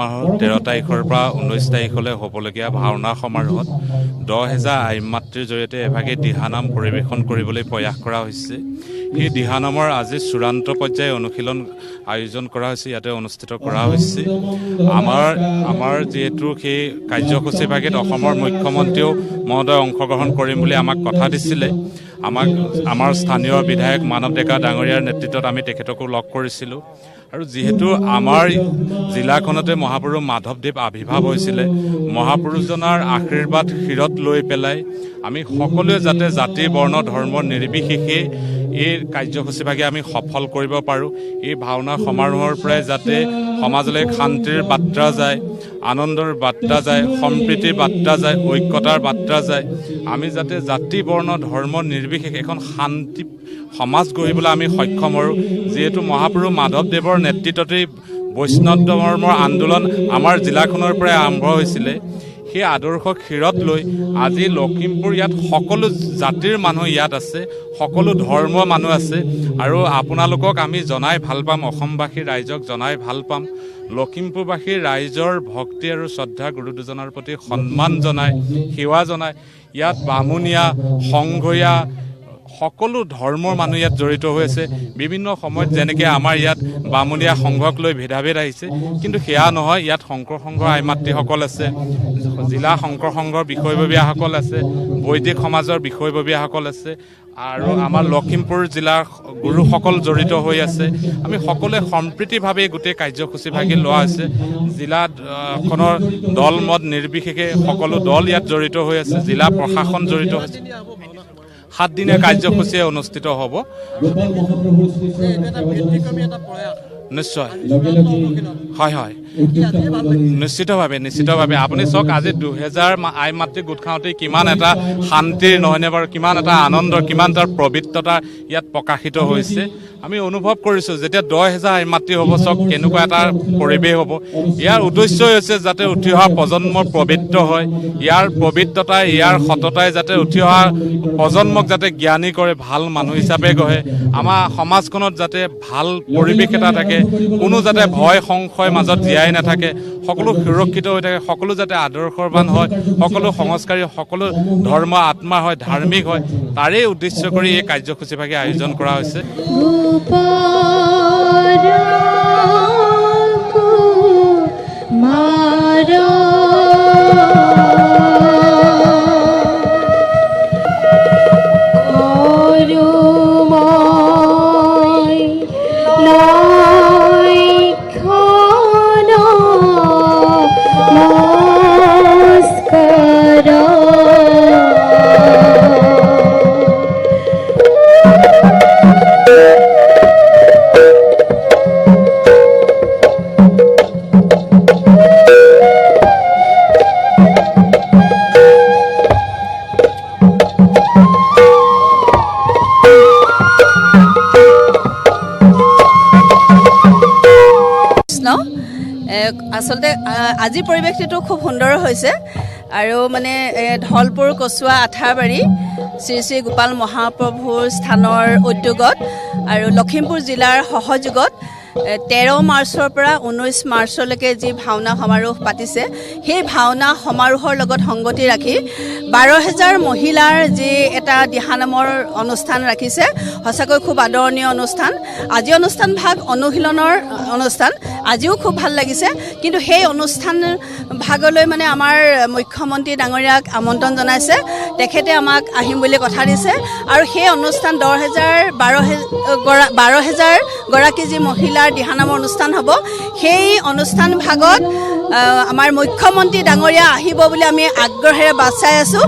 মাহৰ 13 তাৰিখৰ পৰা 19 তাৰিখলৈ হ'বলগীয়া ভাওনা সমাৰোহত 10,000 আইন মাতৃৰ জৰিয়তে এভাগে দিহানাম পৰিৱেশন কৰিবলৈ প্ৰয়াস কৰা হৈছে। এই দিহানামৰ আজি চূড়ান্ত পৰ্যায়ৰ অনুশীলন আয়োজন কৰা হৈছে, ইয়াতে অনুষ্ঠিত কৰা হৈছে। আমাৰ যিহেতু সেই কাৰ্যসূচী ভাগত অসমৰ মুখ্যমন্ত্ৰীও মহোদয় অংশগ্ৰহণ কৰিম বুলি আমাক কথা দিছিলে। আমাৰ স্থানীয় বিধায়ক মানৱ ডেকা ডাঙৰীয়াৰ নেতৃত্বত আমি তেখেতকো লগ কৰিছিলোঁ। আৰু যিহেতু আমাৰ জিলাখনতে মহাপুৰুষ মাধৱদেৱ আৱিৰ্ভাৱ হৈছিলে, মহাপুৰুষজনাৰ আশীৰ্বাদ শিৰত লৈ পেলাই আমি সকলোৱে যাতে জাতি বৰ্ণ ধৰ্ম নিৰ্বিশেষে এই কাৰ্যসূচীভাগে আমি সফল কৰিব পাৰোঁ। এই ভাওনা সমাৰোহৰ পৰাই যাতে সমাজলৈ শান্তিৰ বাৰ্তা যায়, আনন্দৰ বাৰ্তা যায়, সম্প্ৰীতিৰ বাৰ্তা যায়, ঐক্যতাৰ বাৰ্তা যায়। আমি যাতে জাতি বৰ্ণ ধৰ্ম নিৰ্বিশেষে এখন শান্তি সমাজ গঢ়িবলৈ আমি সক্ষম হওঁ। যিহেতু মহাপুৰুষ মাধৱদেৱৰ নেতৃত্বতেই বৈষ্ণৱ ধৰ্মৰ আন্দোলন আমাৰ জিলাখনৰ পৰাই আৰম্ভ হৈছিলে। সেই আদৰ্শক শিৰত লৈ আজি লখিমপুৰ ইয়াত সকলো জাতিৰ মানুহ ইয়াত আছে, সকলো ধৰ্মৰ মানুহ আছে। আৰু আপোনালোকক আমি জনাই ভাল পাম, অসমবাসী ৰাইজক জনাই ভাল পাম, লখিমপুৰবাসীৰ ৰাইজৰ ভক্তি আৰু শ্ৰদ্ধা গুৰু দুজনাৰ প্ৰতি সন্মান জনাই, সেৱা জনাই ইয়াত বামুণীয়া সংঘৰীয়া সকলো ধৰ্মৰ মানুহ ইয়াত জড়িত হৈ আছে। বিভিন্ন সময়ত যেনেকৈ আমাৰ ইয়াত বামুণীয়া সংঘক লৈ ভেদাভেদ আহিছে, কিন্তু সেয়া নহয়। ইয়াত শংকৰ সংঘৰ আই মাতৃসকল আছে, জিলা শংকৰ সংঘৰ বিষয়ববীয়াসকল আছে, বৈদিক সমাজৰ বিষয়ববীয়াসকল আছে, আৰু আমাৰ লখিমপুৰ জিলাৰ গুৰুসকল জড়িত হৈ আছে। আমি সকলোৱে সম্প্ৰীতিভাৱে গোটেই কাৰ্যসূচীভাগি লোৱা হৈছে। জিলাখনৰ দল মত নিৰ্বিশেষে সকলো দল ইয়াত জড়িত হৈ আছে, জিলা প্ৰশাসন জড়িত হৈছে। 7 দিনীয়া কাৰ্যসূচীয়ে অনুষ্ঠিত হ'ব। নিশ্চয়, হয় হয়, নিশ্চিতভাৱে আপুনি চাওক, আজি 2000 আই মাতৃ গোট খাওঁতে কিমান এটা শান্তিৰ নহয়নে বাৰু, কিমান এটা আনন্দৰ, কিমান এটা পবিত্ৰতা ইয়াত প্ৰকাশিত হৈছে। আমি অনুভৱ কৰিছোঁ যেতিয়া 10,000 আই মাতৃ হ'ব, চাওক কেনেকুৱা এটা পৰিৱেশ হ'ব। ইয়াৰ উদ্দেশ্য হৈছে যাতে উঠি অহা প্ৰজন্ম পবিত্ৰ হয়, ইয়াৰ পবিত্ৰতাই, ইয়াৰ সততাই যাতে উঠি অহা প্ৰজন্মক যাতে জ্ঞানী কৰে, ভাল মানুহ হিচাপে গঢ়ে। আমাৰ সমাজখনত যাতে ভাল পৰিৱেশ এটা থাকে, কোনো যাতে ভয় সংশয়ৰ মাজত জীয়াই নাথাকে, সকলো সুৰক্ষিত হৈ থাকে, সকলো যাতে আদৰ্শৱান হয়, সকলো সংস্কাৰী, সকলো ধৰ্ম আত্মা হয়, ধাৰ্মিক হয়, তাৰেই উদ্দেশ্য কৰি এই কাৰ্যসূচীভাগে আয়োজন কৰা হৈছে। আচলতে আজিৰ পৰিৱেশটো খুব সুন্দৰ হৈছে। আৰু মানে ধলপুৰ কচুৱা আঠাবাৰী শ্ৰী শ্ৰী গোপাল মহাপ্ৰভুৰ স্থানৰ উদ্যোগত আৰু লখিমপুৰ জিলাৰ সহযোগত 13 মাৰ্চৰ পৰা 19 মাৰ্চলৈকে যি ভাওনা সমাৰোহ পাতিছে, সেই ভাওনা সমাৰোহৰ লগত সংগতি ৰাখি 12,000 মহিলাৰ যি এটা দিহানামৰ অনুষ্ঠান ৰাখিছে, সঁচাকৈ খুব আদৰণীয় অনুষ্ঠান। আজি অনুষ্ঠান ভাগ অনুশীলনৰ অনুষ্ঠান, আজিও খুব ভাল লাগিছে। কিন্তু সেই অনুষ্ঠান ভাগলৈ মানে আমাৰ মুখ্যমন্ত্ৰী ডাঙৰীয়াক আমন্ত্ৰণ জনাইছে, তেখেতে আমাক আহিম বুলি কথা দিছে। আৰু সেই অনুষ্ঠান 12,000 গৰাকী যি মহিলাৰ দিহানামৰ অনুষ্ঠান হ'ব, সেই অনুষ্ঠান ভাগত আমাৰ মুখ্যমন্ত্ৰী ডাঙৰীয়া আহিব বুলি আমি আগ্ৰহেৰে বাট চাই আছোঁ।